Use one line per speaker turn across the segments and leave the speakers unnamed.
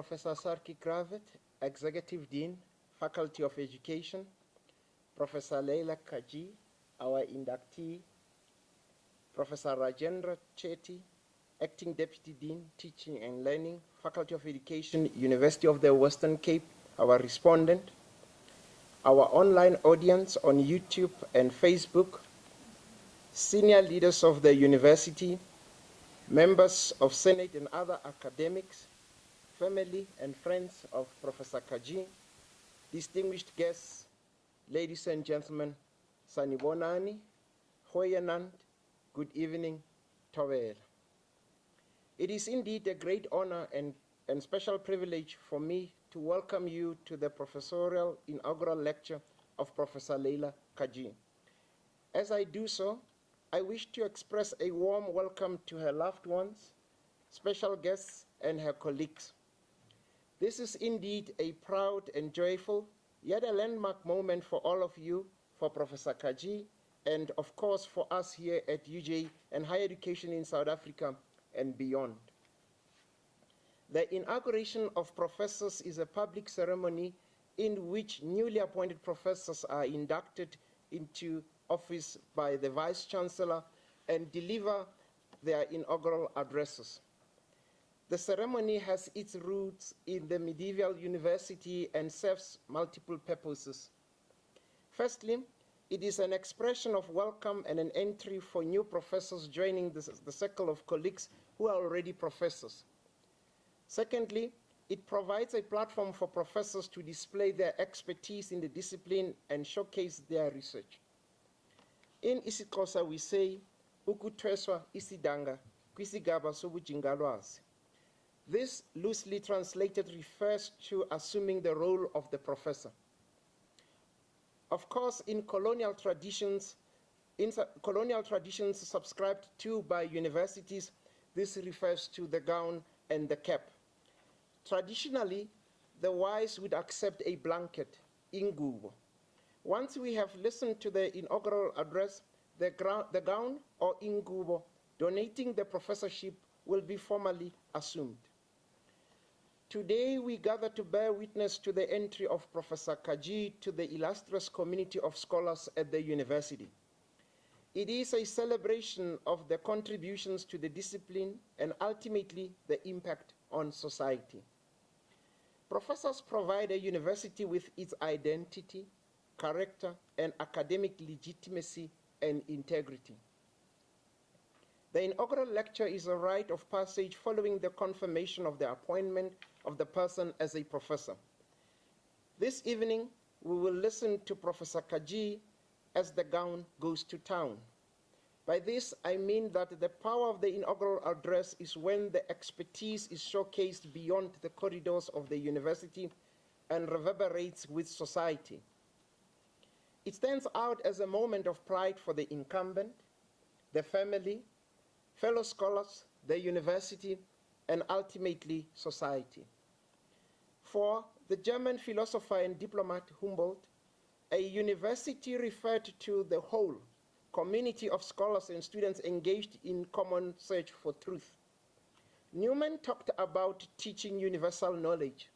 Professor Sarki Kravet, Executive Dean, Faculty of Education, Professor Leila Kajee, our inductee, Professor Rajendra Chetty, Acting Deputy Dean, Teaching and Learning, Faculty of Education, University of the Western Cape, our respondent, our online audience on YouTube and Facebook, senior leaders of the university, members of Senate and other academics, family and friends of Professor Kajee, distinguished guests, ladies and gentlemen, Sanibonani, Hoyanand, good evening, Towel. It is indeed a great honor and special privilege for me to welcome you to the Professorial Inaugural Lecture of Professor Leila Kajee. As I do so, I wish to express a warm welcome to her loved ones, special guests, and her colleagues. This is indeed a proud and joyful, yet a landmark moment for all of you, for Professor Kajee, and of course for us here at UJ and higher education in South Africa and beyond. The inauguration of professors is a public ceremony in which newly appointed professors are inducted into office by the Vice Chancellor and deliver their inaugural addresses. The ceremony has its roots in the medieval university and serves multiple purposes. Firstly, it is an expression of welcome and an entry for new professors joining the circle of colleagues who are already professors. Secondly, it provides a platform for professors to display their expertise in the discipline and showcase their research. In isiXhosa we say, ukuthweswa isidanga kwisigaba sobujingalwazi. This, loosely translated, refers to assuming the role of the professor. Of course, in colonial traditions subscribed to by universities, this refers to the gown and the cap. Traditionally, the wise would accept a blanket, ingubo. Once we have listened to the inaugural address, the gown or ingubo donating the professorship will be formally assumed. Today, we gather to bear witness to the entry of Professor Kajee to the illustrious community of scholars at the university. It is a celebration of the contributions to the discipline and ultimately the impact on society. Professors provide a university with its identity, character, and academic legitimacy and integrity. The inaugural lecture is a rite of passage following the confirmation of the appointment of the person as a professor. This evening, we will listen to Professor Kajee as the gown goes to town. By this, I mean that the power of the inaugural address is when the expertise is showcased beyond the corridors of the university and reverberates with society. It stands out as a moment of pride for the incumbent, the family, fellow scholars, the university, and ultimately society. For the German philosopher and diplomat Humboldt, a university referred to the whole community of scholars and students engaged in common search for truth. Newman talked about teaching universal knowledge.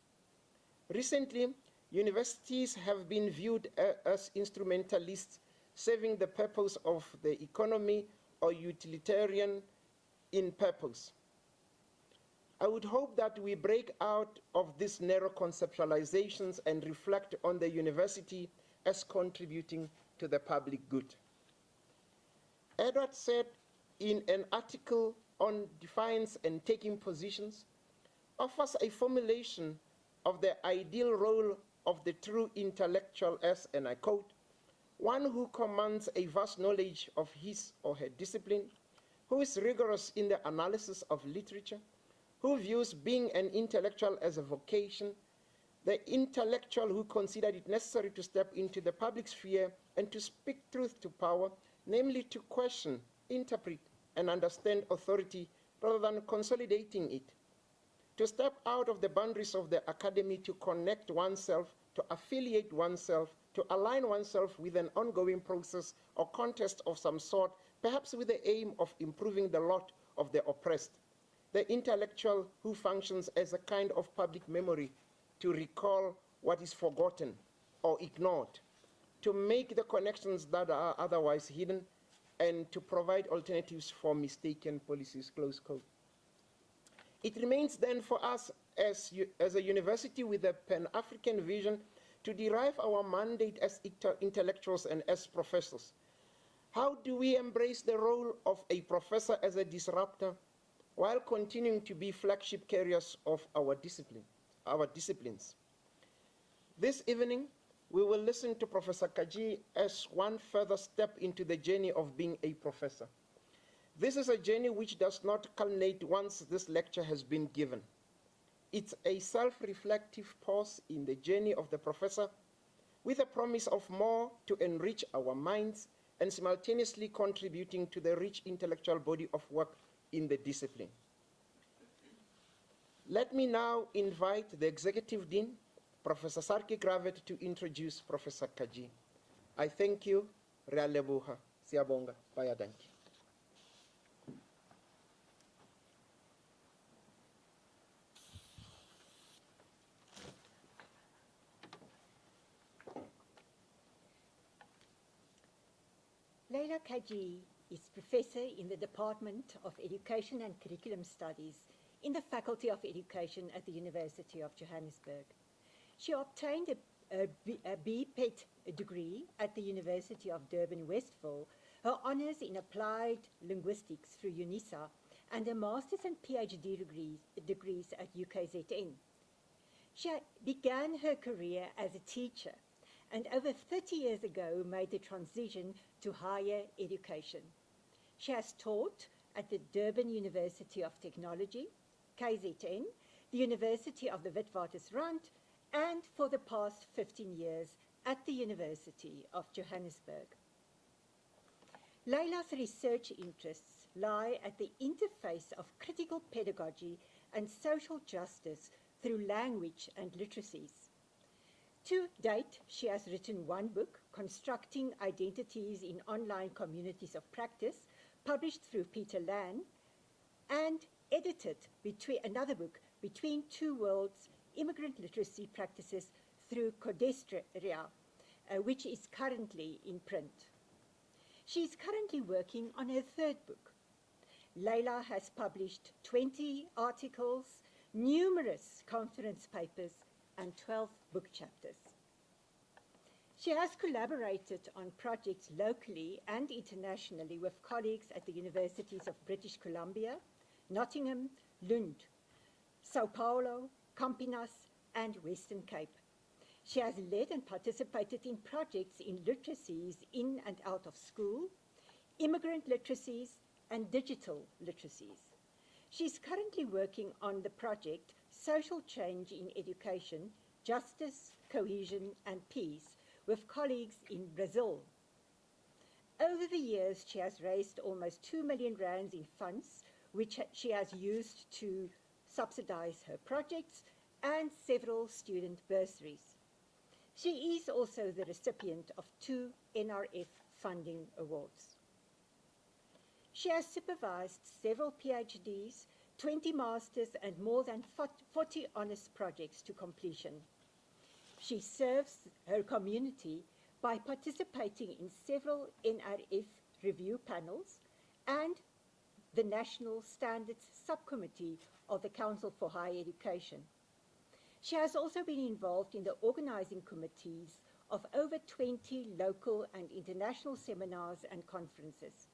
Recently, universities have been viewed as instrumentalists serving the purpose of the economy or utilitarian in purpose. I would hope that we break out of these narrow conceptualizations and reflect on the university as contributing to the public good. Edward said in an article on defiance and taking positions, offers a formulation of the ideal role of the true intellectual as, and I quote, one who commands a vast knowledge of his or her discipline, who is rigorous in the analysis of literature, who views being an intellectual as a vocation, the intellectual who considered it necessary to step into the public sphere and to speak truth to power, namely to question, interpret, and understand authority rather than consolidating it, to step out of the boundaries of the academy to connect oneself, to affiliate oneself, to align oneself with an ongoing process or contest of some sort, perhaps with the aim of improving the lot of the oppressed. The intellectual who functions as a kind of public memory to recall what is forgotten or ignored, to make the connections that are otherwise hidden, and to provide alternatives for mistaken policies, close quote. It remains then for us as a university with a Pan-African vision to derive our mandate as intellectuals and as professors. How do we embrace the role of a professor as a disruptor while continuing to be flagship carriers of our disciplines? This evening, we will listen to Professor Kajee as one further step into the journey of being a professor. This is a journey which does not culminate once this lecture has been given. It's a self-reflective pause in the journey of the professor with a promise of more to enrich our minds and simultaneously contributing to the rich intellectual body of work in the discipline. Let me now invite the Executive Dean, Professor Sarki Gravet, to introduce Professor Kajee. I thank you. Rea leboha. Siyabonga. Bayadanki.
Leila Kajee is Professor in the Department of Education and Curriculum Studies in the Faculty of Education at the University of Johannesburg. She obtained a B.Pet degree at the University of Durban-Westville, her honours in Applied Linguistics through UNISA, and a Master's and PhD degrees at UKZN. She began her career as a teacher and over 30 years ago made the transition to higher education. She has taught at the Durban University of Technology, KZN, the University of the Witwatersrand, and for the past 15 years at the University of Johannesburg. Leila's research interests lie at the interface of critical pedagogy and social justice through language and literacies. To date, she has written one book, Constructing Identities in Online Communities of Practice, published through Peter Land, and edited another book, Between Two Worlds, Immigrant Literacy Practices through Codestria, which is currently in print. She is currently working on her third book. Leila has published 20 articles, numerous conference papers, and 12 book chapters. She has collaborated on projects locally and internationally with colleagues at the universities of British Columbia, Nottingham, Lund, Sao Paulo, Campinas, and Western Cape. She has led and participated in projects in literacies in and out of school, immigrant literacies, and digital literacies. She is currently working on the project Social Change in Education, Justice, Cohesion, and Peace with colleagues in Brazil. Over the years, she has raised almost 2 million rands in funds, which she has used to subsidize her projects and several student bursaries. She is also the recipient of 2 NRF funding awards. She has supervised several PhDs, 20 masters, and more than 40 honors projects to completion. She serves her community by participating in several NRF review panels and the National Standards Subcommittee of the Council for Higher Education. She has also been involved in the organizing committees of over 20 local and international seminars and conferences.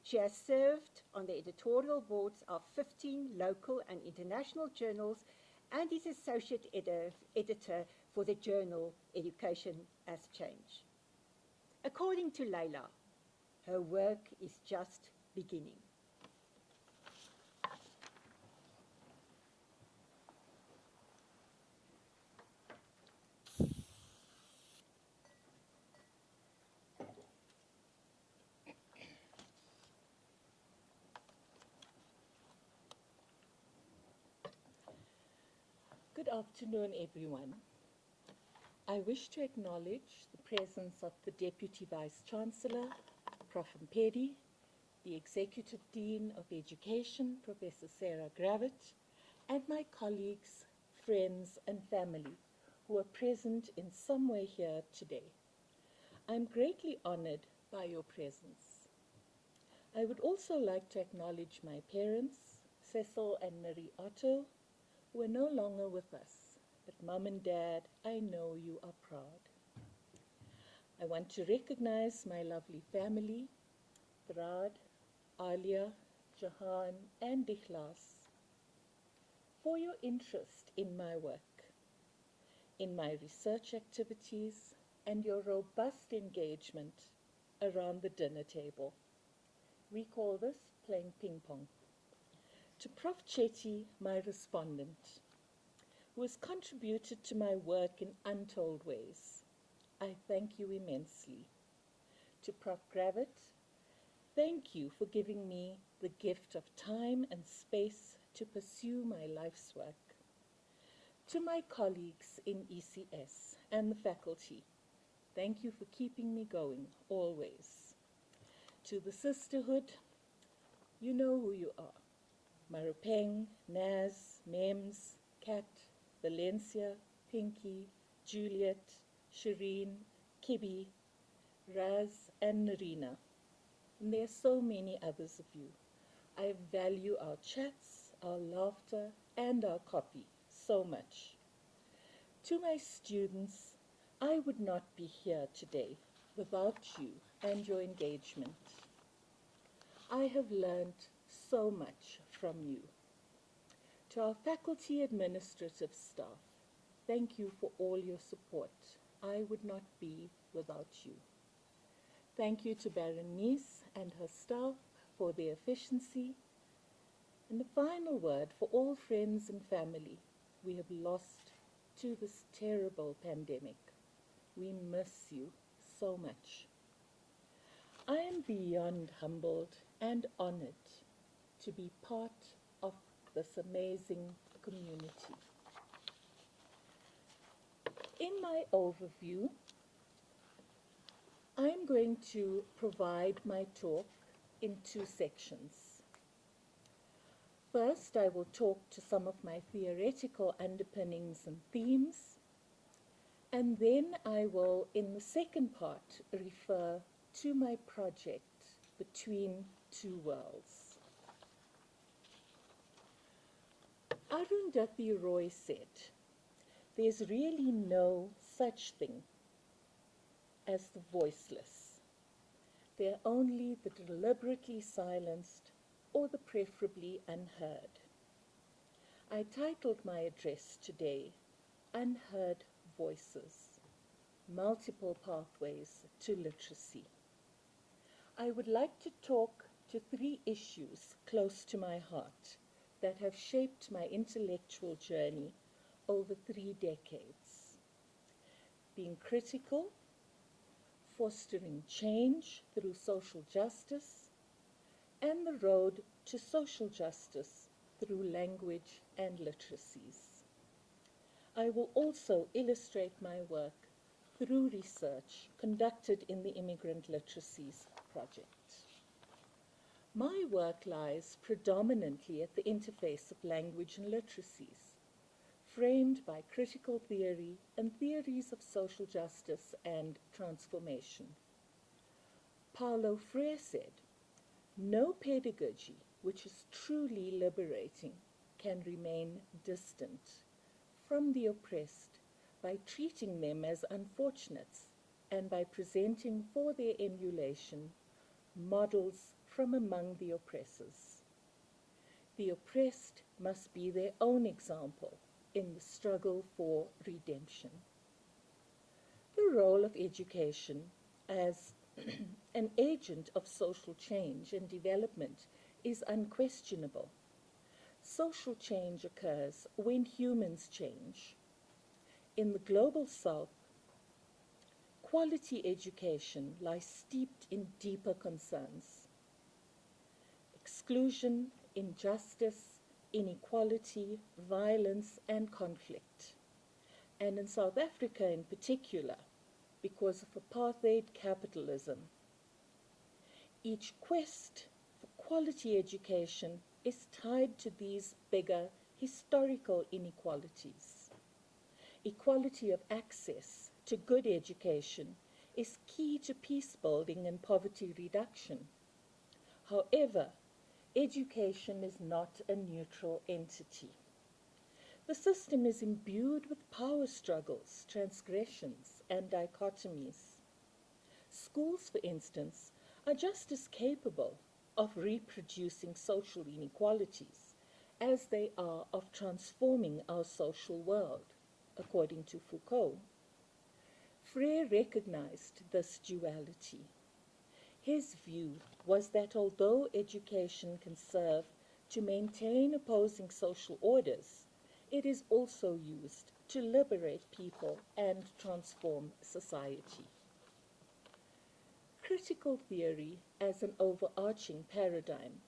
She has served on the editorial boards of 15 local and international journals and is associate editor for the journal Education as Change. According to Leila, her work is just beginning.
Good afternoon, everyone. I wish to acknowledge the presence of the Deputy Vice-Chancellor, Prof Mpedi, the Executive Dean of Education, Professor Sarah Gravett, and my colleagues, friends, and family who are present in some way here today. I'm greatly honored by your presence. I would also like to acknowledge my parents, Cecil and Marie Otto, who are no longer with us, but Mom and Dad, I know you are proud. I want to recognize my lovely family, Brad, Alia, Jahan, and Dikhlas, for your interest in my work, in my research activities, and your robust engagement around the dinner table. We call this playing ping pong. To Prof Chetty, my respondent, who has contributed to my work in untold ways, I thank you immensely. To Prof Gravett, thank you for giving me the gift of time and space to pursue my life's work. To my colleagues in ECS and the faculty, thank you for keeping me going always. To the sisterhood, you know who you are. Marupeng, Naz, Mems, Kat, Valencia, Pinky, Juliet, Shireen, Kibi, Raz, and Narina. And there are so many others of you. I value our chats, our laughter, and our copy so much. To my students, I would not be here today without you and your engagement. I have learned so much from you. To our faculty administrative staff, thank you for all your support. I would not be without you. Thank you to Berenice and her staff for their efficiency. And the final word for all friends and family we have lost to this terrible pandemic. We miss you so much. I am beyond humbled and honored to be part of this amazing community. In my overview, I'm going to provide my talk in two sections. First, I will talk to some of my theoretical underpinnings and themes, and then I will, in the second part, refer to my project, Between Two Worlds. Arundhati Roy said, "There's really no such thing as the voiceless. They're only the deliberately silenced or the preferably unheard." I titled my address today, Unheard Voices, Multiple Pathways to Literacy. I would like to talk to three issues close to my heart that have shaped my intellectual journey over 3 decades. Being critical, fostering change through social justice, and the road to social justice through language and literacies. I will also illustrate my work through research conducted in the Immigrant Literacies Project. My work lies predominantly at the interface of language and literacies, framed by critical theory and theories of social justice and transformation. Paulo Freire said, No pedagogy which is truly liberating can remain distant from the oppressed by treating them as unfortunates and by presenting for their emulation models from among the oppressors. The oppressed must be their own example in the struggle for redemption. The role of education as an agent of social change and development is unquestionable. Social change occurs when humans change. In the global South, quality education lies steeped in deeper concerns. Exclusion, injustice, inequality, violence, and conflict. And in South Africa in particular, because of apartheid capitalism. Each quest for quality education is tied to these bigger historical inequalities. Equality of access to good education is key to peace building and poverty reduction. However, education is not a neutral entity. The system is imbued with power struggles, transgressions, and dichotomies. Schools, for instance, are just as capable of reproducing social inequalities as they are of transforming our social world, according to Foucault. Freire recognized this duality. His view was that although education can serve to maintain opposing social orders, it is also used to liberate people and transform society. Critical theory as an overarching paradigm.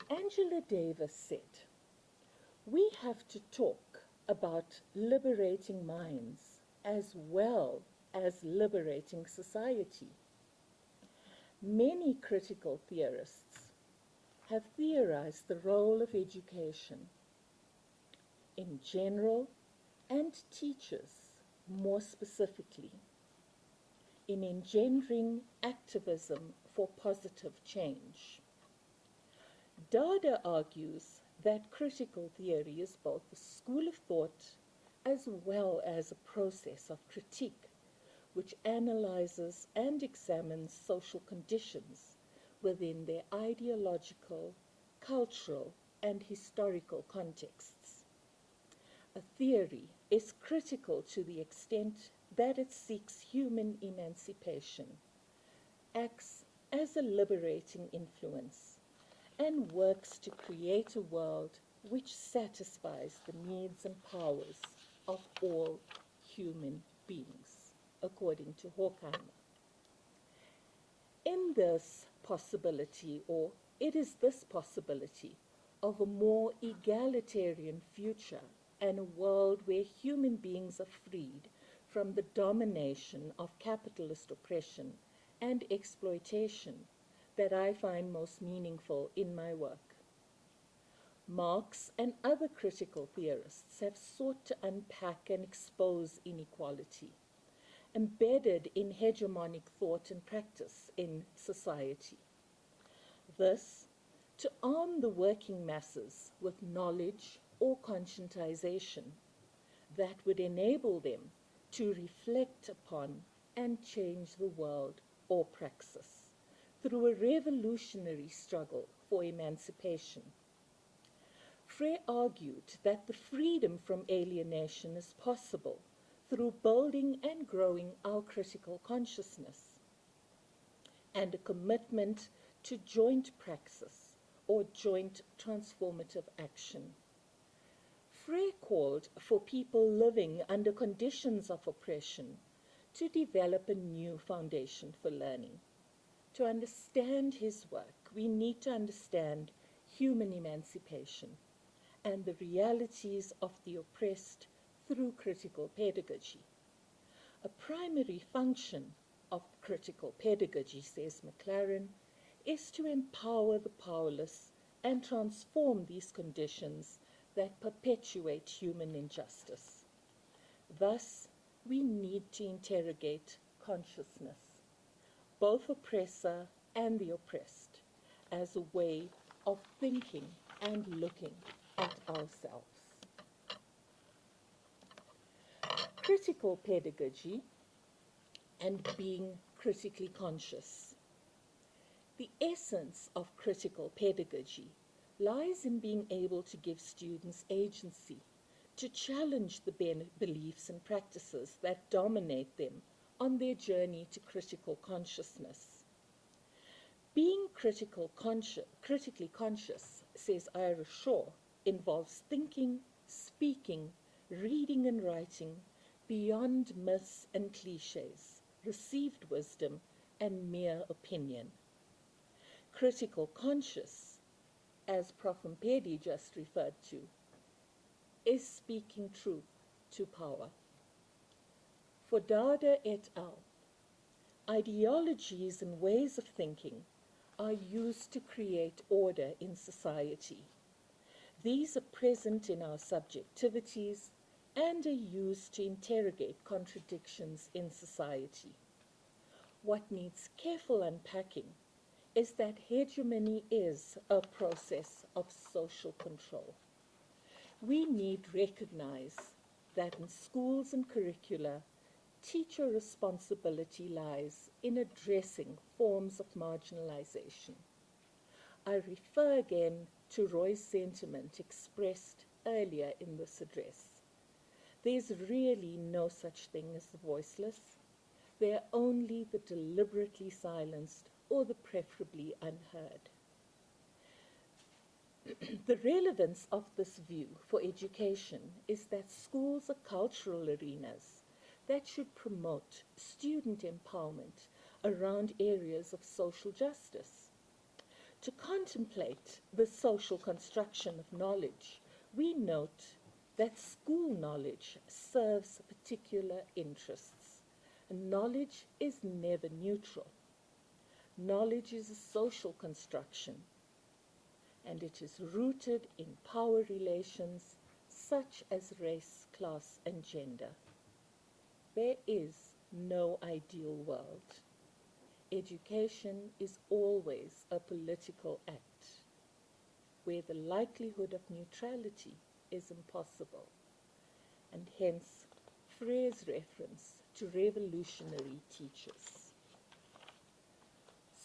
Angela Davis said, "We have to talk about liberating minds as well as liberating society." Many critical theorists have theorized the role of education in general and teachers more specifically in engendering activism for positive change. Dada argues that critical theory is both a school of thought as well as a process of critique which analyzes and examines social conditions within their ideological, cultural, and historical contexts. A theory is critical to the extent that it seeks human emancipation, acts as a liberating influence, and works to create a world which satisfies the needs and powers of all human beings, according to Horkheimer. In this possibility, or it is this possibility of a more egalitarian future and a world where human beings are freed from the domination of capitalist oppression and exploitation that I find most meaningful in my work. Marx and other critical theorists have sought to unpack and expose inequality, embedded in hegemonic thought and practice in society. This, to arm the working masses with knowledge or conscientization that would enable them to reflect upon and change the world or praxis through a revolutionary struggle for emancipation. Freire argued that the freedom from alienation is possible through building and growing our critical consciousness and a commitment to joint praxis or joint transformative action. Freire called for people living under conditions of oppression to develop a new foundation for learning. To understand his work, we need to understand human emancipation and the realities of the oppressed through critical pedagogy. A primary function of critical pedagogy, says McLaren, is to empower the powerless and transform these conditions that perpetuate human injustice. Thus, we need to interrogate consciousness, both oppressor and the oppressed, as a way of thinking and looking at ourselves. Critical pedagogy and being critically conscious. The essence of critical pedagogy lies in being able to give students agency to challenge the beliefs and practices that dominate them on their journey to critical consciousness. Being critically conscious, says Ira Shaw, involves thinking, speaking, reading and writing beyond myths and cliches, received wisdom and mere opinion. Critical conscious, as Prof Mpedi just referred to, is speaking truth to power. For Dada et al., ideologies and ways of thinking are used to create order in society. These are present in our subjectivities and are used to interrogate contradictions in society. What needs careful unpacking is that hegemony is a process of social control. We need recognize that in schools and curricula, teacher responsibility lies in addressing forms of marginalization. I refer again to Roy's sentiment expressed earlier in this address. There's really no such thing as the voiceless. They are only the deliberately silenced or the preferably unheard. The relevance of this view for education is that schools are cultural arenas that should promote student empowerment around areas of social justice. To contemplate the social construction of knowledge, we note that school knowledge serves particular interests, and knowledge is never neutral. Knowledge is a social construction, and it is rooted in power relations such as race, class, and gender. There is no ideal world. Education is always a political act, where the likelihood of neutrality is impossible, and hence Freire's reference to revolutionary teachers.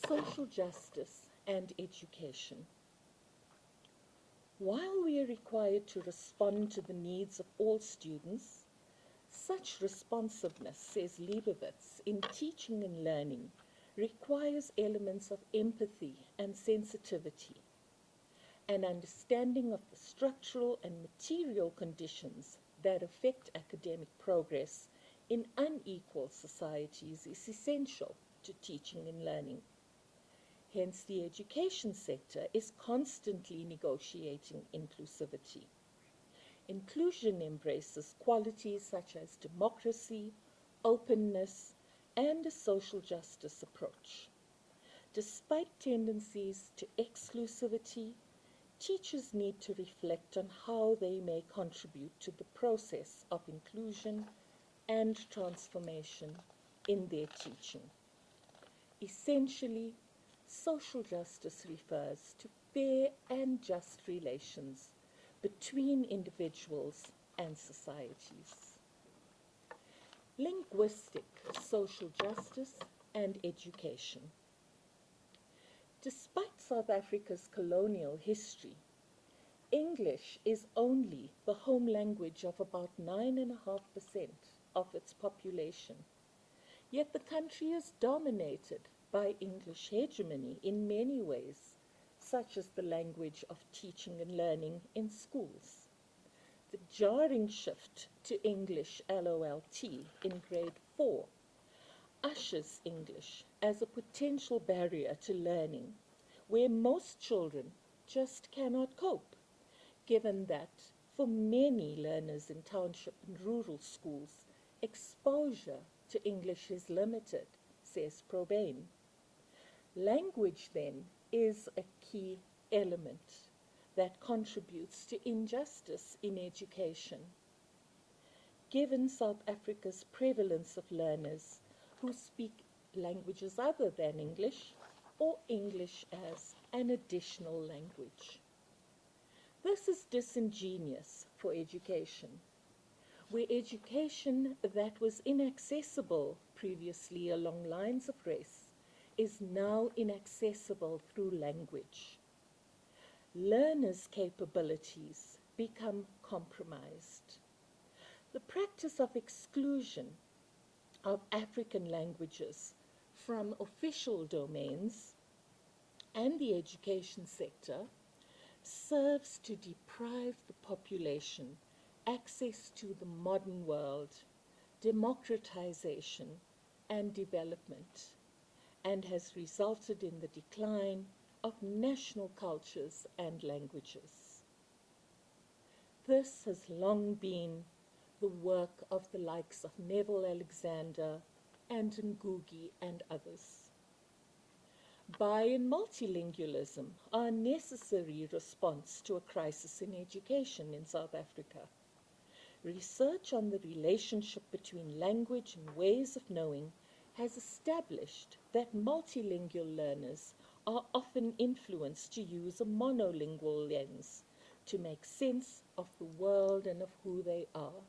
Social justice and education. While we are required to respond to the needs of all students, such responsiveness, says Leibovitz, in teaching and learning requires elements of empathy and sensitivity, an understanding of the structural and material conditions that affect academic progress in unequal societies is essential to teaching and learning. Hence, the education sector is constantly negotiating inclusivity. Inclusion embraces qualities such as democracy, openness, and a social justice approach. Despite tendencies to exclusivity, teachers need to reflect on how they may contribute to the process of inclusion and transformation in their teaching. Essentially, social justice refers to fair and just relations between individuals and societies. Linguistic social justice and education. Despite South Africa's colonial history, English is only the home language of about 9.5% of its population. Yet the country is dominated by English hegemony in many ways, such as the language of teaching and learning in schools. The jarring shift to English LOLT in grade 4 ushers English as a potential barrier to learning, where most children just cannot cope, given that for many learners in township and rural schools, exposure to English is limited, says Probain. Language, then, is a key element that contributes to injustice in education. Given South Africa's prevalence of learners who speak languages other than English, or English as an additional language. This is disingenuous for education, where education that was inaccessible previously along lines of race is now inaccessible through language. Learners' capabilities become compromised. The practice of exclusion of African languages from official domains and the education sector serves to deprive the population access to the modern world, democratization, and development, and has resulted in the decline of national cultures and languages. This has long been the work of the likes of Neville Alexander and Ngugi and others. Bi and multilingualism are a necessary response to a crisis in education in South Africa. Research on the relationship between language and ways of knowing has established that multilingual learners are often influenced to use a monolingual lens to make sense of the world and of who they are,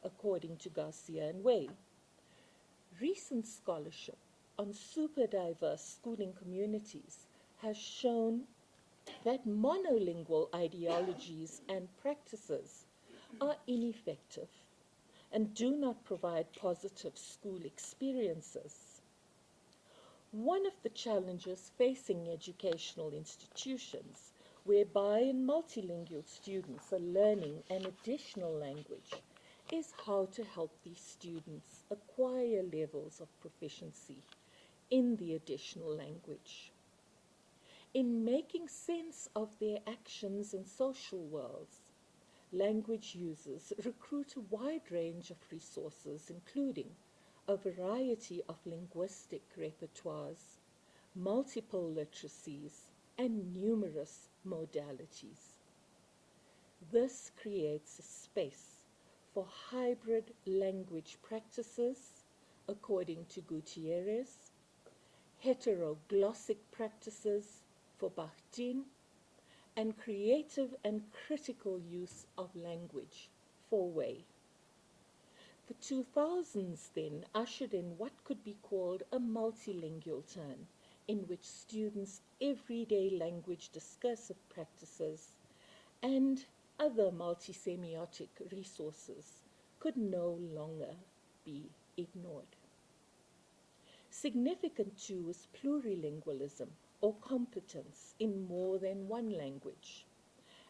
according to Garcia and Way. Recent scholarship on super diverse schooling communities has shown that monolingual ideologies and practices are ineffective and do not provide positive school experiences. One of the challenges facing educational institutions whereby and multilingual students are learning an additional language is how to help these students acquire levels of proficiency in the additional language. In making sense of their actions in social worlds, language users recruit a wide range of resources, including a variety of linguistic repertoires, multiple literacies, and numerous modalities. This creates a space for hybrid language practices, according to Gutierrez, heteroglossic practices for Bakhtin, and creative and critical use of language for Way. The 2000s then ushered in what could be called a multilingual turn, in which students' everyday language discursive practices and other multisemiotic resources could no longer be ignored. Significant too is plurilingualism, or competence in more than one language,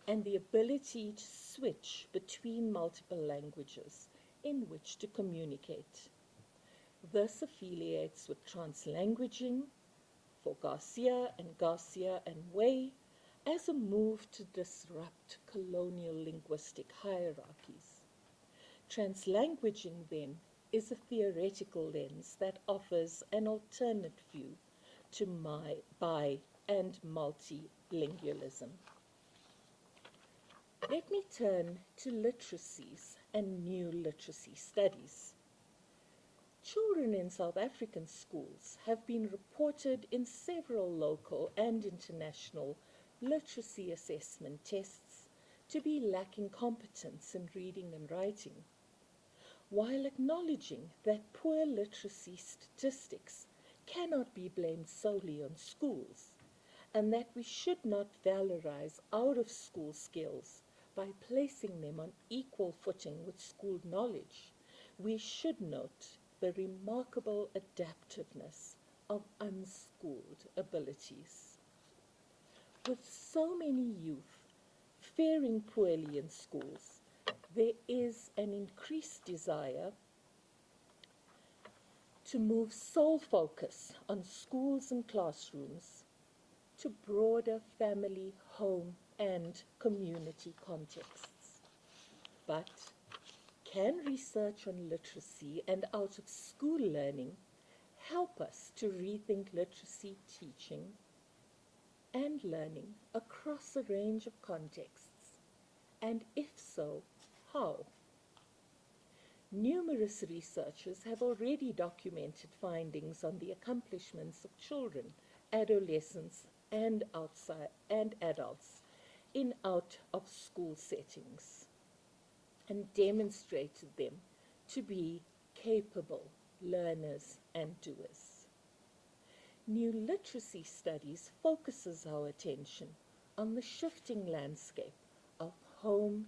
and the ability to switch between multiple languages in which to communicate. This affiliates with translanguaging for Garcia and Way as a move to disrupt colonial linguistic hierarchies. Translanguaging, then, is a theoretical lens that offers an alternate view to bi and multilingualism. Let me turn to literacies and new literacy studies. Children in South African schools have been reported in several local and international literacy assessment tests to be lacking competence in reading and writing. While acknowledging that poor literacy statistics cannot be blamed solely on schools, and that we should not valorize out-of-school skills by placing them on equal footing with school knowledge, we should note the remarkable adaptiveness of unschooled abilities. With so many youth faring poorly in schools, there is an increased desire to move sole focus on schools and classrooms to broader family, home, and community contexts. But can research on literacy and out-of-school learning help us to rethink literacy teaching and learning across a range of contexts? And if so, how? Numerous researchers have already documented findings on the accomplishments of children adolescents and adults in out-of-school settings, and demonstrated them to be capable learners and doers. New literacy studies focuses our attention on the shifting landscape of home,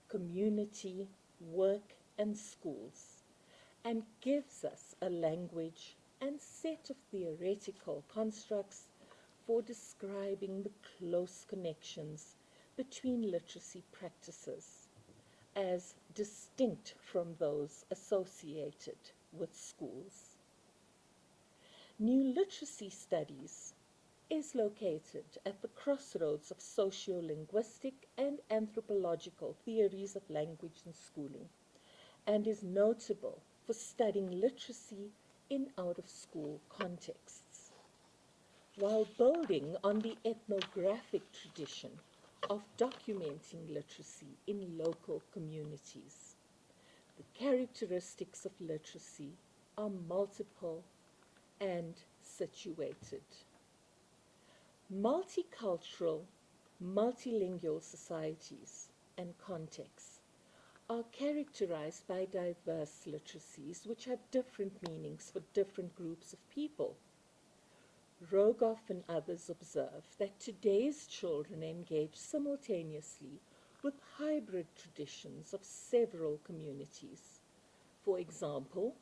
community, work, and schools, and gives us a language and set of theoretical constructs for describing the close connections between literacy practices as distinct from those associated with schools. New literacy studies is located at the crossroads of sociolinguistic and anthropological theories of language and schooling, and is notable for studying literacy in out-of-school contexts, while building on the ethnographic tradition of documenting literacy in local communities. The characteristics of literacy are multiple and situated. Multicultural, multilingual societies and contexts are characterized by diverse literacies which have different meanings for different groups of people. Rogoff and others observe that today's children engage simultaneously with hybrid traditions of several communities. For example,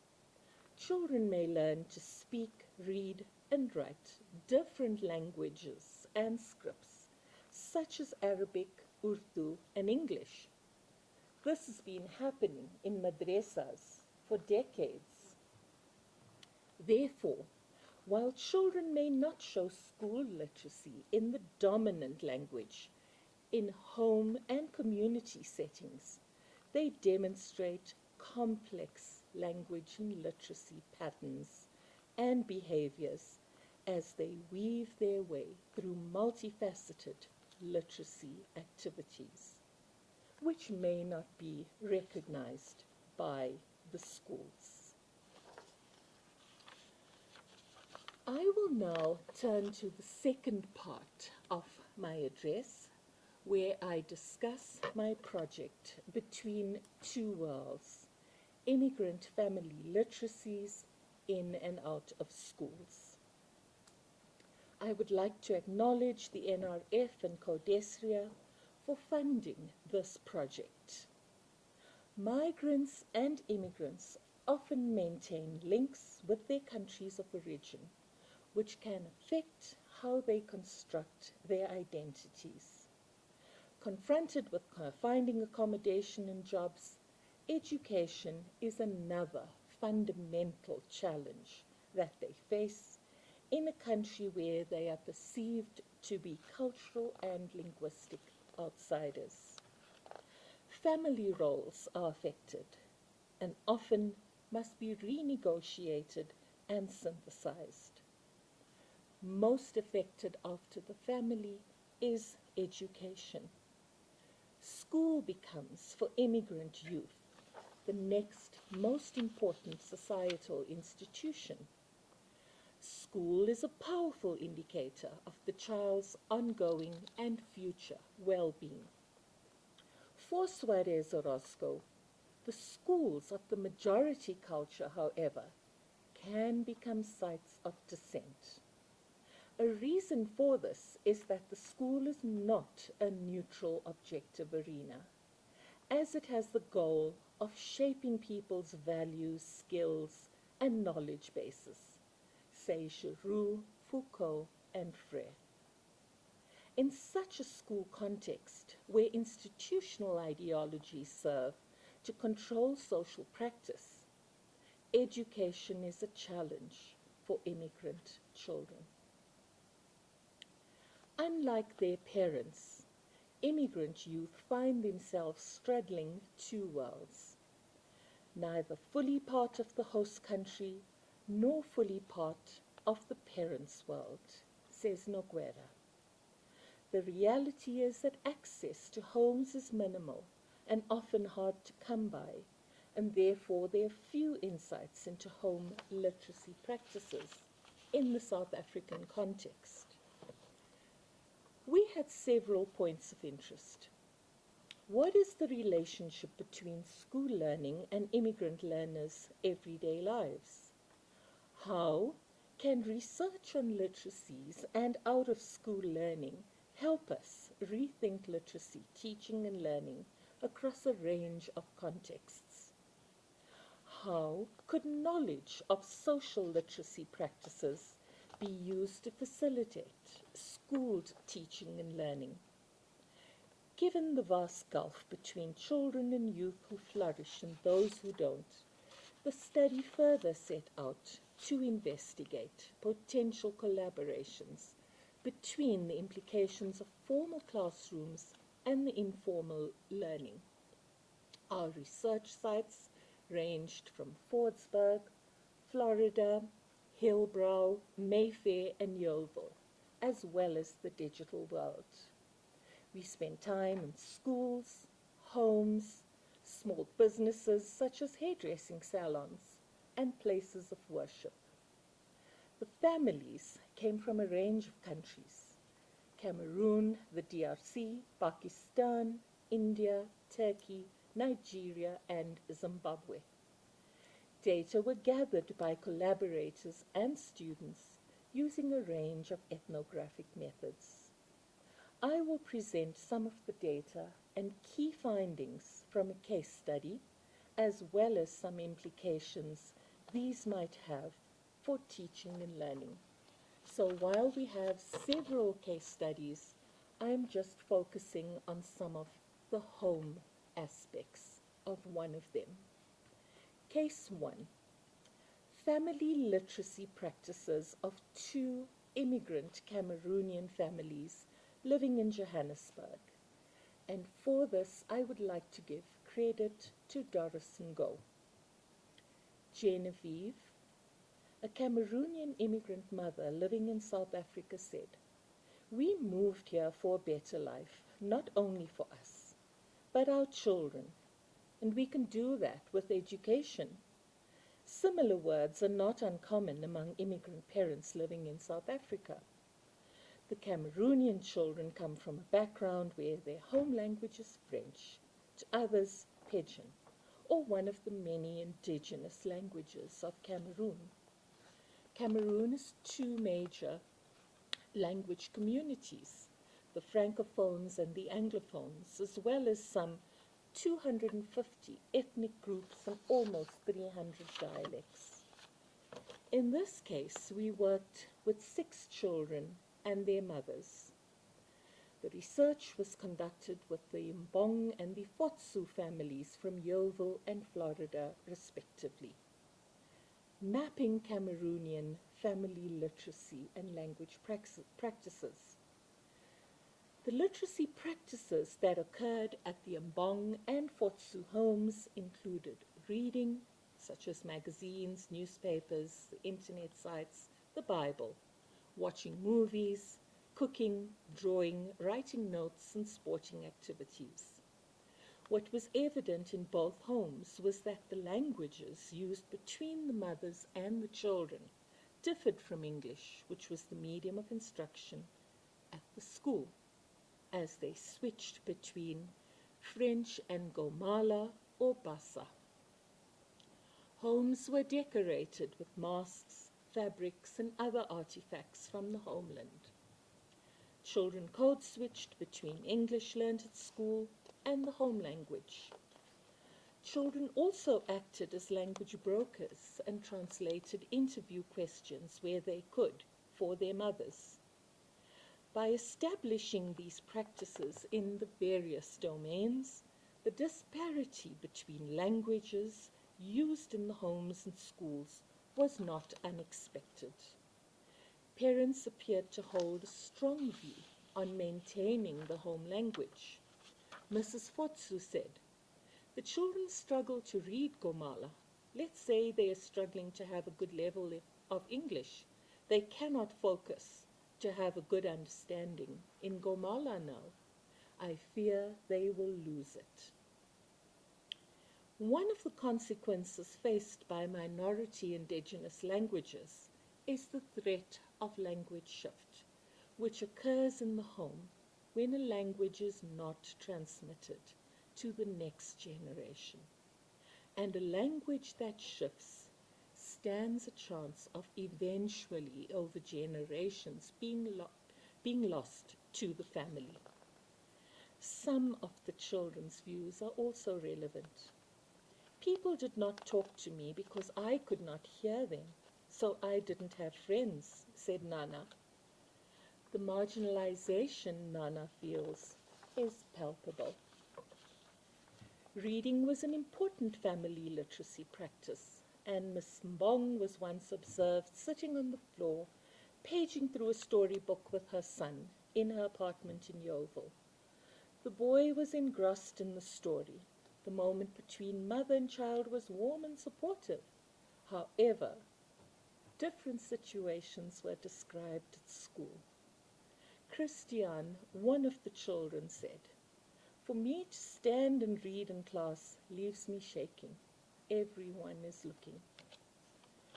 children may learn to speak, read, and write different languages and scripts, such as Arabic, Urdu, and English. This has been happening in madrasas for decades. Therefore, while children may not show school literacy in the dominant language in home and community settings, they demonstrate complex language and literacy patterns and behaviors as they weave their way through multifaceted literacy activities, which may not be recognized by the schools. I will now turn to the second part of my address, where I discuss my project Between Two Worlds, Immigrant Family Literacies in and out of schools. I would like to acknowledge the NRF and CODESRIA for funding this project. Migrants and immigrants often maintain links with their countries of origin, which can affect how they construct their identities. Confronted with finding accommodation and jobs, education is another fundamental challenge that they face in a country where they are perceived to be cultural and linguistic outsiders. Family roles are affected and often must be renegotiated and synthesized. Most affected after the family is education. School becomes, for immigrant youth, the next most important societal institution. School is a powerful indicator of the child's ongoing and future well-being. For Suarez Orozco, the schools of the majority culture, however, can become sites of dissent. A reason for this is that the school is not a neutral, objective arena, as it has the goal of shaping people's values, skills, and knowledge bases, say Giroux, Foucault, and Frere. In such a school context, where institutional ideologies serve to control social practice, education is a challenge for immigrant children. Unlike their parents, immigrant youth find themselves straddling two worlds, neither fully part of the host country nor fully part of the parents' world, says Noguera. The reality is that access to homes is minimal and often hard to come by, and therefore there are few insights into home literacy practices. in the South African context. We had several points of interest. What is the relationship between school learning and immigrant learners' everyday lives? How can research on literacies and out-of-school learning help us rethink literacy, teaching and learning across a range of contexts? How could knowledge of social literacy practices be used to facilitate schooled teaching and learning? Given the vast gulf between children and youth who flourish and those who don't, the study further set out to investigate potential collaborations between the implications of formal classrooms and the informal learning. Our research sites ranged from Fordsburg, Florida, Hillbrow, Mayfair, and Yeovil, as well as the digital world. We spent time in schools, homes, small businesses such as hairdressing salons, and places of worship. The families came from a range of countries: Cameroon, the DRC, Pakistan, India, Turkey, Nigeria, and Zimbabwe. Data were gathered by collaborators and students using a range of ethnographic methods. I will present some of the data and key findings from a case study, as well as some implications these might have for teaching and learning. So while we have several case studies, I'm just focusing on some of the home aspects of one of them. Case 1, family literacy practices of 2 immigrant Cameroonian families living in Johannesburg. And for this, I would like to give credit to Doris Ngo. Genevieve, a Cameroonian immigrant mother living in South Africa, said, "We moved here for a better life, not only for us, but our children, and we can do that with education." Similar words are not uncommon among immigrant parents living in South Africa. The Cameroonian children come from a background where their home language is French, to others Pidgin, or one of the many indigenous languages of Cameroon. Cameroon has 2 major language communities, the Francophones and the Anglophones, as well as some 250 ethnic groups and almost 300 dialects. In this case, we worked with 6 children and their mothers. The research was conducted with the Mbong and the Fotsu families from Yeovil and Florida, respectively, mapping Cameroonian family literacy and language practices. The literacy practices that occurred at the Mbong and Fotsu homes included reading, such as magazines, newspapers, the internet sites, the Bible, watching movies, cooking, drawing, writing notes, and sporting activities. What was evident in both homes was that the languages used between the mothers and the children differed from English, which was the medium of instruction at the school, as they switched between French and Gomala or Bassa. Homes were decorated with masks, fabrics, and other artifacts from the homeland. Children code switched between English learned at school and the home language. Children also acted as language brokers and translated interview questions where they could for their mothers. By establishing these practices in the various domains, the disparity between languages used in the homes and schools was not unexpected. Parents appeared to hold a strong view on maintaining the home language. Mrs. Fotsu said, "The children struggle to read Gomala. Let's say they are struggling to have a good level of English. They cannot focus to have a good understanding in Gomala now. I fear they will lose it." One of the consequences faced by minority indigenous languages is the threat of language shift, which occurs in the home when a language is not transmitted to the next generation. And a language that shifts stands a chance of eventually, over generations, being lost to the family. Some of the children's views are also relevant. People did not talk to me because I could not hear them, so I didn't have friends, said Nana. The marginalization Nana feels is palpable. Reading was an important family literacy practice, and Miss Mbong was once observed sitting on the floor, paging through a storybook with her son in her apartment in Yeovil. The boy was engrossed in the story. The moment between mother and child was warm and supportive. However, different situations were described at school. Christiane, one of the children, said, "For me to stand and read in class leaves me shaking. Everyone is looking."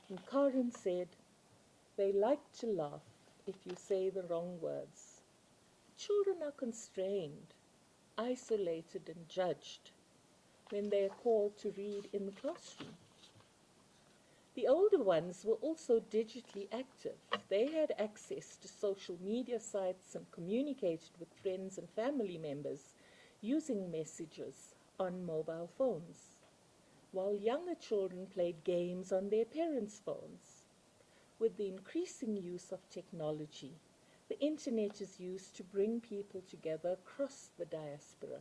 And Karen said, "They like to laugh if you say the wrong words. Children are constrained, isolated and judged when they are called to read in the classroom." The older ones were also digitally active. They had access to social media sites and communicated with friends and family members using messages on mobile phones, while younger children played games on their parents' phones. With the increasing use of technology, the internet is used to bring people together across the diaspora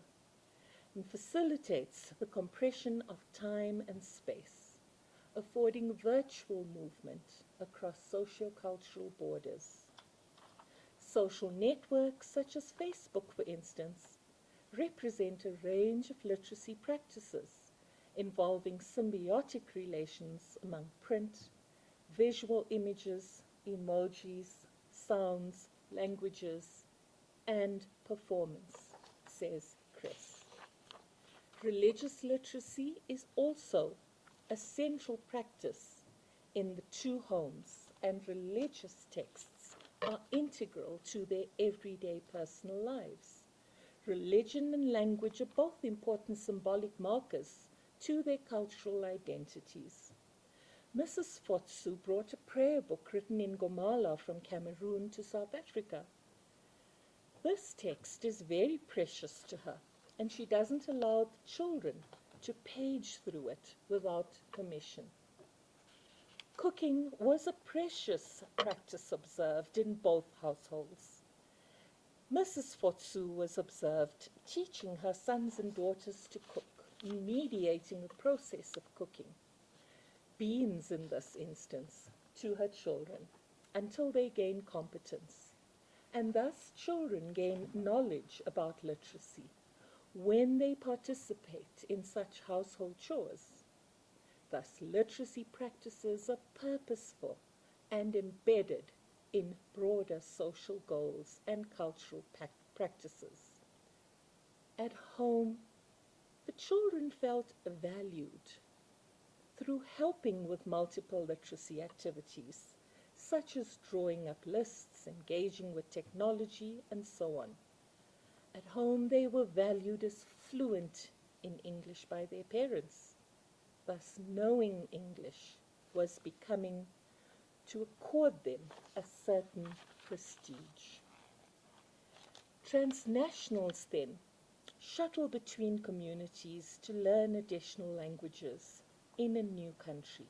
and facilitates the compression of time and space, affording virtual movement across socio-cultural borders. Social networks such as Facebook, for instance, represent a range of literacy practices involving symbiotic relations among print, visual images, emojis, sounds, languages, and performance, says Chris. Religious literacy is also a central practice in the two homes, and religious texts are integral to their everyday personal lives. Religion and language are both important symbolic markers to their cultural identities. Mrs. Fotsu brought a prayer book written in Gomala from Cameroon to South Africa. This text is very precious to her, and she doesn't allow the children to page through it without permission. Cooking was a precious practice observed in both households. Mrs. Fotsu was observed teaching her sons and daughters to cook, mediating the process of cooking, beans in this instance, to her children until they gain competence. And thus children gain knowledge about literacy when they participate in such household chores. Thus, literacy practices are purposeful and embedded in broader social goals and cultural practices. At home, the children felt valued through helping with multiple literacy activities, such as drawing up lists, engaging with technology, and so on. At home, they were valued as fluent in English by their parents. Thus, knowing English was becoming to accord them a certain prestige. Transnationals, then, shuttle between communities to learn additional languages in a new country.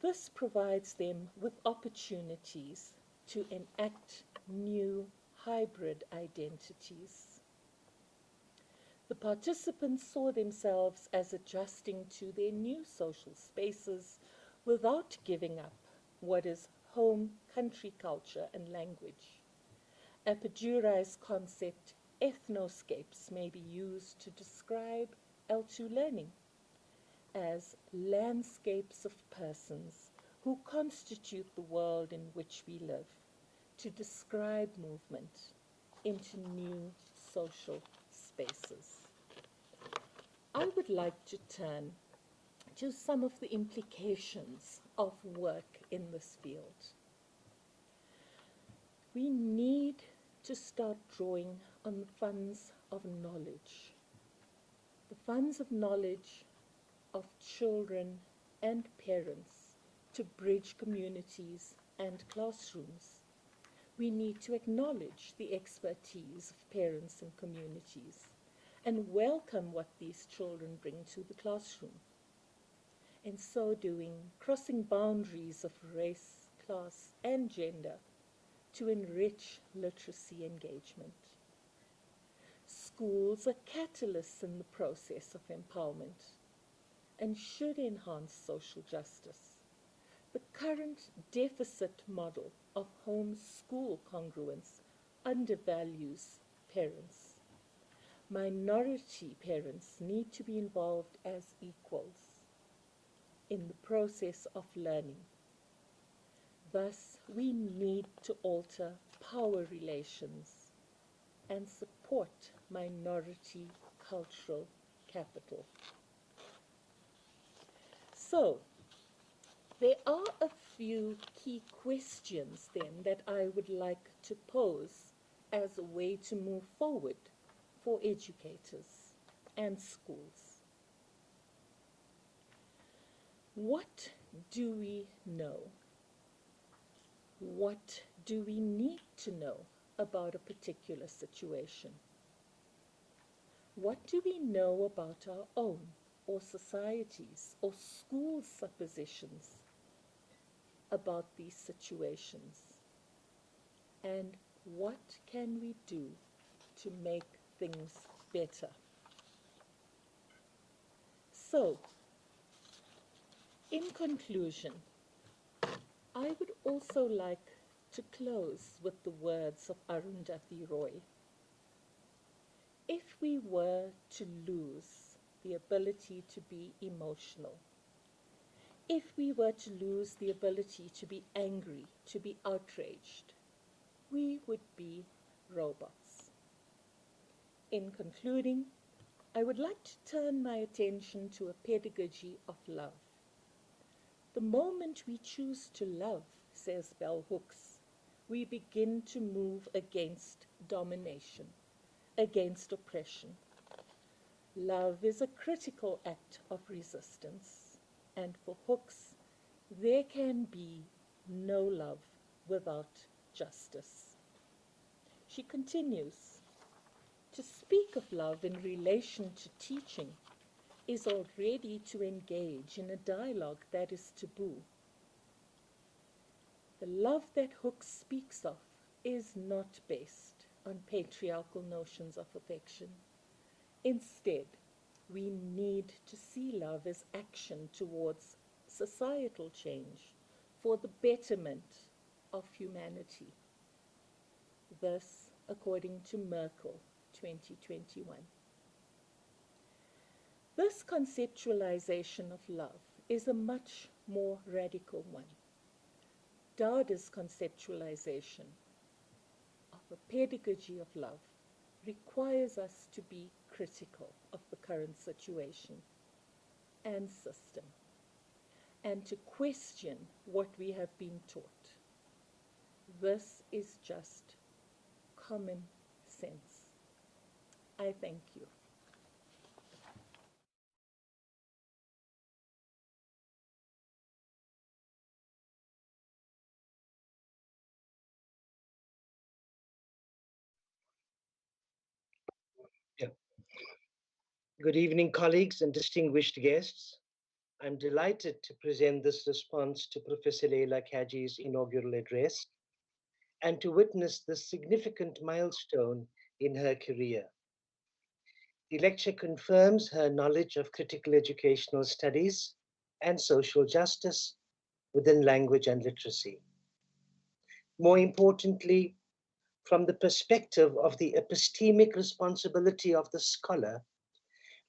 This provides them with opportunities to enact new hybrid identities. The participants saw themselves as adjusting to their new social spaces without giving up what is home country culture and language. Appadurai's concept, ethnoscapes, may be used to describe L2 learning as landscapes of persons who constitute the world in which we live, to describe movement into new social spaces. I would like to turn to some of the implications of work in this field. We need to start drawing on the funds of knowledge. The funds of knowledge of children and parents to bridge communities and classrooms. We need to acknowledge the expertise of parents and communities and welcome what these children bring to the classroom. In so doing, crossing boundaries of race, class, and gender to enrich literacy engagement. Schools are catalysts in the process of empowerment and should enhance social justice. The current deficit model of home-school congruence undervalues parents. Minority parents need to be involved as equals in the process of learning. Thus, we need to alter power relations and support minority cultural capital. So, there are a few key questions then that I would like to pose as a way to move forward for educators and schools. What do we know? What do we need to know about a particular situation? What do we know about our own or societies or school suppositions about these situations? And what can we do to make things better? So, in conclusion, I would also like to close with the words of Arundhati Roy. If we were to lose the ability to be emotional, if we were to lose the ability to be angry, to be outraged, we would be robots. In concluding, I would like to turn my attention to a pedagogy of love. The moment we choose to love, says Bell Hooks, we begin to move against domination, against oppression. Love is a critical act of resistance, and for Hooks, there can be no love without justice. She continues, to speak of love in relation to teaching is already to engage in a dialogue that is taboo. The love that Hooks speaks of is not based on patriarchal notions of affection. Instead, we need to see love as action towards societal change for the betterment of humanity. This, according to Merkel, 2021. This conceptualization of love is a much more radical one. Dada's conceptualization of a pedagogy of love requires us to be critical of the current situation and system, and to question what we have been taught. This is just common sense. I thank you.
Yeah. Good evening, colleagues and distinguished guests. I'm delighted to present this response to Professor Leila Kajee's inaugural address and to witness this significant milestone in her career. The lecture confirms her knowledge of critical educational studies and social justice within language and literacy. More importantly, from the perspective of the epistemic responsibility of the scholar,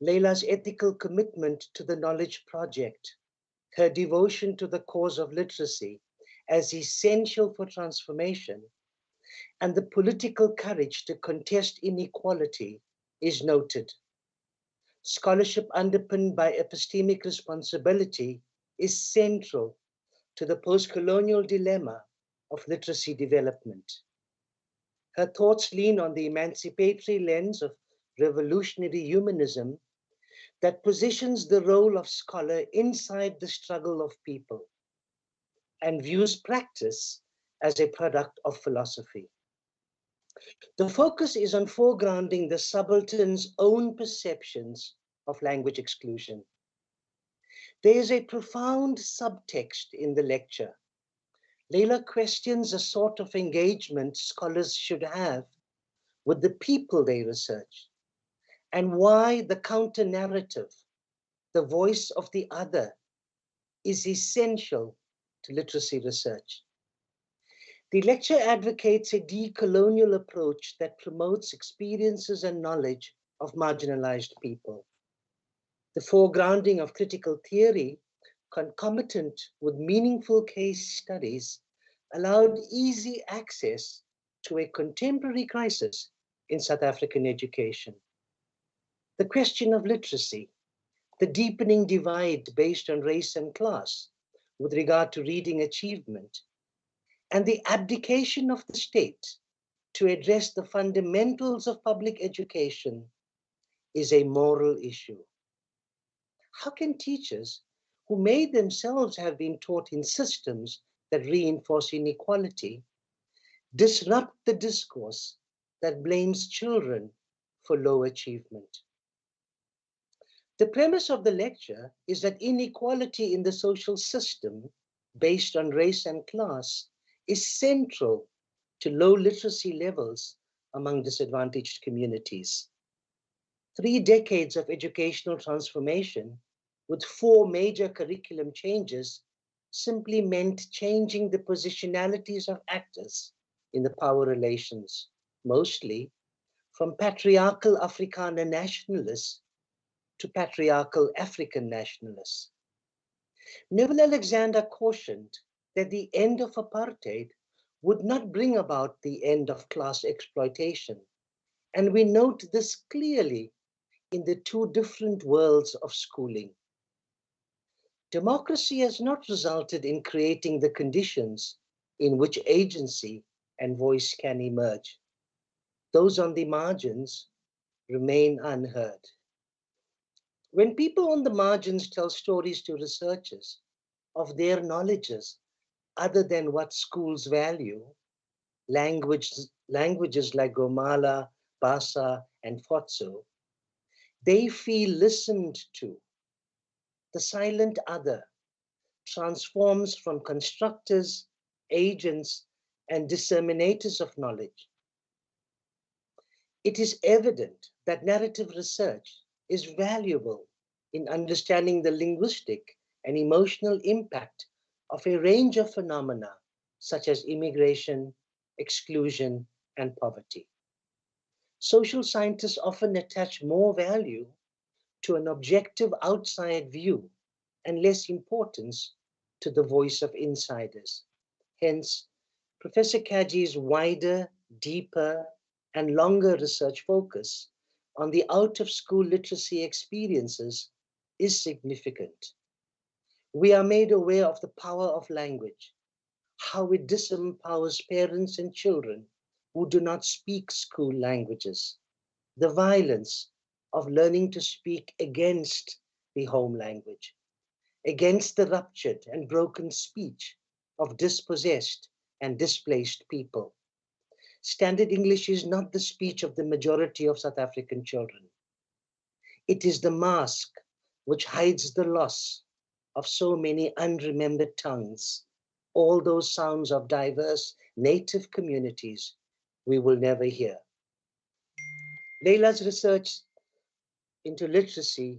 Leila's ethical commitment to the knowledge project, her devotion to the cause of literacy as essential for transformation, and the political courage to contest inequality is noted. Scholarship underpinned by epistemic responsibility is central to the post-colonial dilemma of literacy development. Her thoughts lean on the emancipatory lens of revolutionary humanism that positions the role of scholar inside the struggle of people and views practice as a product of philosophy. The focus is on foregrounding the subaltern's own perceptions of language exclusion. There is a profound subtext in the lecture. Leila questions a sort of engagement scholars should have with the people they research, and why the counter-narrative, the voice of the other, is essential to literacy research. The lecture advocates a decolonial approach that promotes experiences and knowledge of marginalized people. The foregrounding of critical theory, concomitant with meaningful case studies, allowed easy access to a contemporary crisis in South African education. The question of literacy, the deepening divide based on race and class with regard to reading achievement, and the abdication of the state to address the fundamentals of public education is a moral issue. How can teachers who may themselves have been taught in systems that reinforce inequality disrupt the discourse that blames children for low achievement? The premise of the lecture is that inequality in the social system based on race and class is central to low literacy levels among disadvantaged communities. 3 decades of educational transformation with 4 major curriculum changes simply meant changing the positionalities of actors in the power relations, mostly from patriarchal Afrikaner nationalists to patriarchal African nationalists. Neville Alexander cautioned that the end of apartheid would not bring about the end of class exploitation, and we note this clearly in the 2 different worlds of schooling. Democracy has not resulted in creating the conditions in which agency and voice can emerge. Those on the margins remain unheard. When people on the margins tell stories to researchers of their knowledges other than what schools value, languages like Gomala, Basa, and Fotso, they feel listened to. The silent other transforms from constructors, agents, and disseminators of knowledge. It is evident that narrative research is valuable in understanding the linguistic and emotional impact of a range of phenomena such as immigration, exclusion, and poverty. Social scientists often attach more value to an objective outside view and less importance to the voice of insiders. Hence, Professor Kajee's wider, deeper, and longer research focus on the out-of-school literacy experiences is significant. We are made aware of the power of language, how it disempowers parents and children who do not speak school languages, the violence of learning to speak against the home language, against the ruptured and broken speech of dispossessed and displaced people. Standard English is not the speech of the majority of South African children. It is the mask which hides the loss of so many unremembered tongues, all those sounds of diverse native communities we will never hear. Leila's research into literacy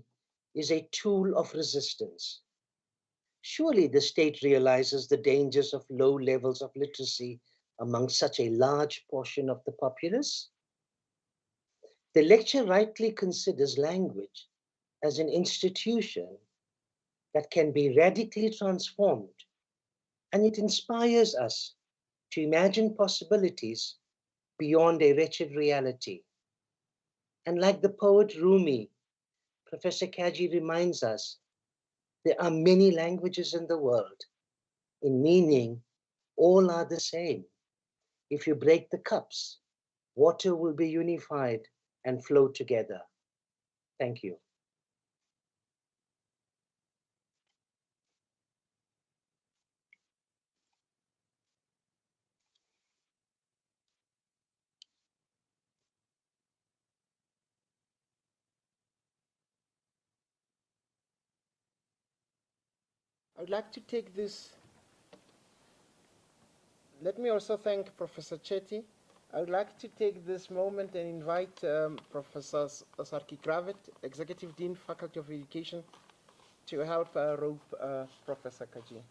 is a tool of resistance. Surely the state realizes the dangers of low levels of literacy among such a large portion of the populace? The lecture rightly considers language as an institution that can be radically transformed, and it inspires us to imagine possibilities beyond a wretched reality. And like the poet Rumi, Professor Kajee reminds us, there are many languages in the world, In meaning, all are the same. If you break the cups, water will be unified and flow together. Thank you.
I would like to take this. Let me also thank Professor Chetty. I would like to take this moment and invite Professor Sarki Kravit, Executive Dean, Faculty of Education, to help rope Professor Kajee.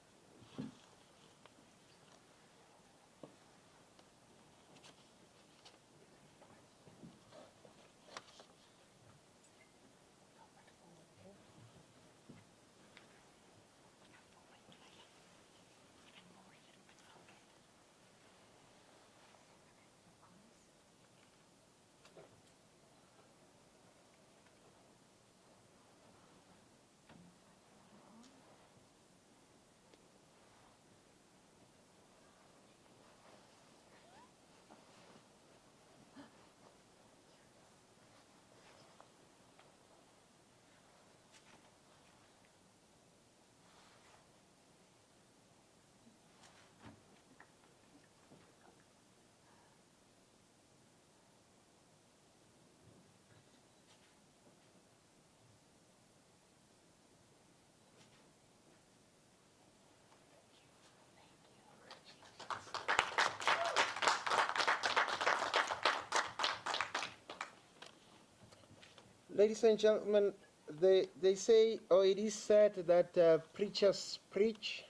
Ladies and gentlemen, they say, or it is said that preachers preach,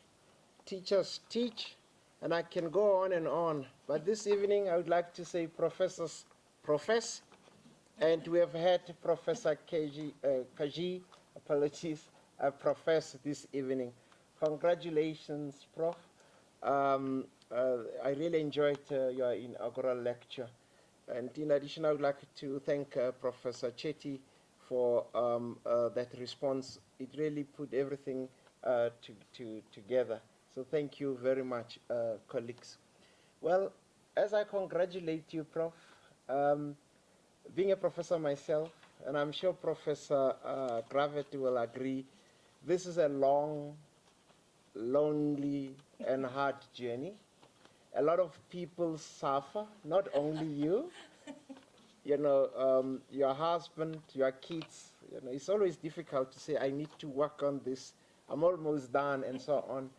teachers teach, and I can go on and on. But this evening, I would like to say professors profess, and we have had Professor Kajee, apologies, profess this evening. Congratulations, Prof. I really enjoyed your inaugural lecture. And in addition, I would like to thank Professor Chetty for that response. It really put everything together. So thank you very much, colleagues. Well, as I congratulate you, Prof, being a professor myself, and I'm sure Professor Gravett will agree, this is a long, lonely, and hard journey. A lot of people suffer, not only you, your husband, your kids. It's always difficult to say, I need to work on this, I'm almost done, and so on.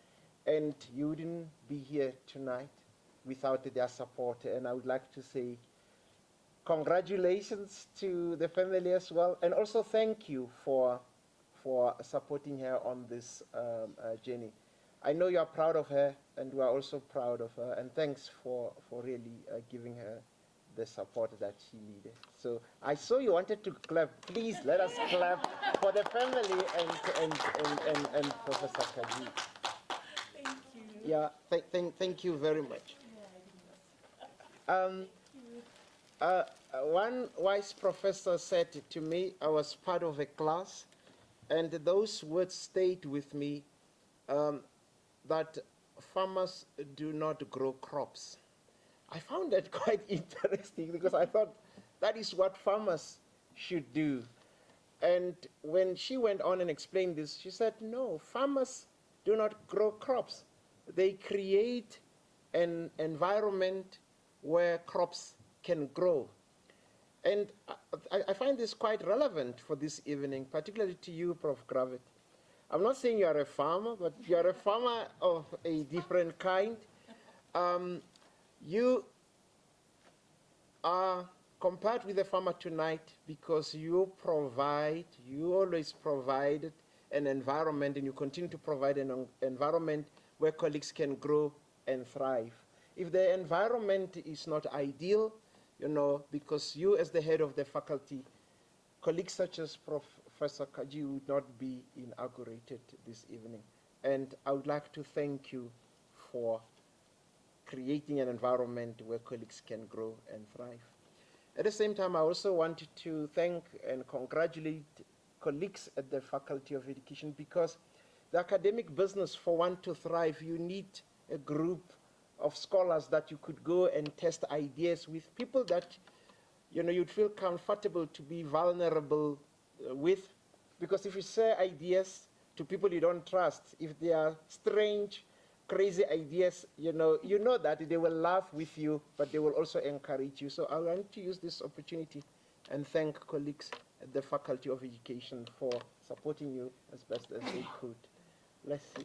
And you wouldn't be here tonight without their support. And I would like to say congratulations to the family as well, and also thank you for supporting her on this journey. I know you are proud of her, and we are also proud of her, and thanks for really giving her the support that she needed. So I saw you wanted to clap. Please let us clap for the family and Professor Kajee.
Thank you.
Yeah, thank you very much. One wise professor said to me, I was part of a class, and those words stayed with me, that farmers do not grow crops. I found that quite interesting because I thought that is what farmers should do. And when she went on and explained this, she said, no, farmers do not grow crops. They create an environment where crops can grow. And I find this quite relevant for this evening, particularly to you, Prof. Gravett. I'm not saying you're a farmer, but you're a farmer of a different kind. You are compared with the farmer tonight because you always provided an environment, and you continue to provide an environment where colleagues can grow and thrive. If the environment is not ideal, because you as the head of the faculty, colleagues such as Professor Kajee would not be inaugurated this evening. And I would like to thank you for creating an environment where colleagues can grow and thrive. At the same time, I also wanted to thank and congratulate colleagues at the Faculty of Education, because the academic business, for one to thrive, you need a group of scholars that you could go and test ideas with, people that you'd feel comfortable to be vulnerable with. Because if you say ideas to people you don't trust, if they are strange, crazy ideas, you know that they will laugh with you, but they will also encourage you. So I want to use this opportunity and thank colleagues at the Faculty of Education for supporting you as best as they could. Bless you.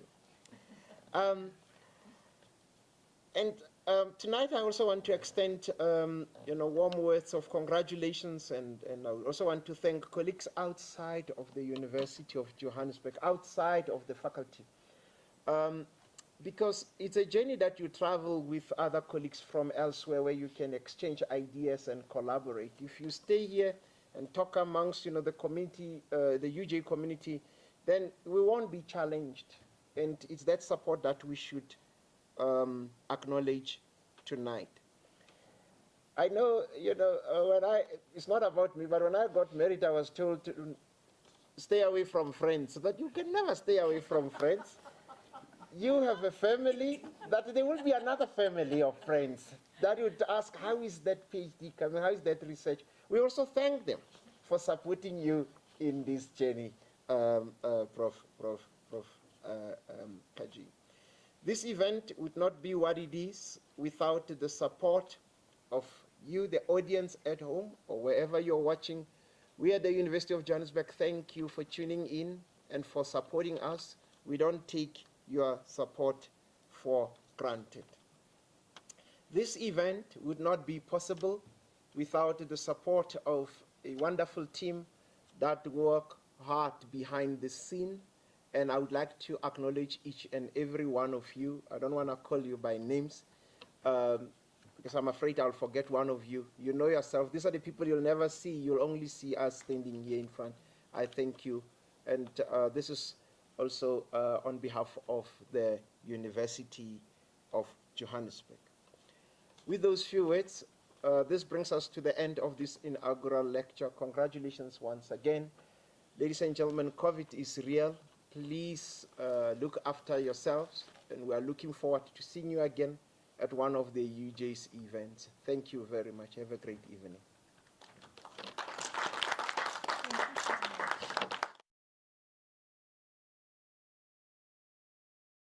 Tonight I also want to extend warm words of congratulations, and I also want to thank colleagues outside of the University of Johannesburg, outside of the faculty. Because it's a journey that you travel with other colleagues from elsewhere, where you can exchange ideas and collaborate. If you stay here and talk amongst the community, the UJ community, then we won't be challenged. And it's that support that we should acknowledge tonight. I know, it's not about me, but when I got married, I was told to stay away from friends, but you can never stay away from friends. You have a family, that there will be another family of friends that would ask, how is that PhD coming, how is that research? We also thank them for supporting you in this journey, Prof Kajee. This event would not be what it is without the support of you, the audience at home or wherever you're watching. We at the University of Johannesburg thank you for tuning in and for supporting us. We don't take your support for granted. This event would not be possible without the support of a wonderful team that work hard behind the scene. And I would like to acknowledge each and every one of you. I don't want to call you by names because I'm afraid I'll forget one of you. You know yourself. These are the people you'll never see. You'll only see us standing here in front. I thank you. And this is also on behalf of the University of Johannesburg. With those few words, this brings us to the end of this inaugural lecture. Congratulations once again. Ladies and gentlemen, COVID is real. Please look after yourselves, and we are looking forward to seeing you again at one of the UJ's events. Thank you very much. Have a great evening.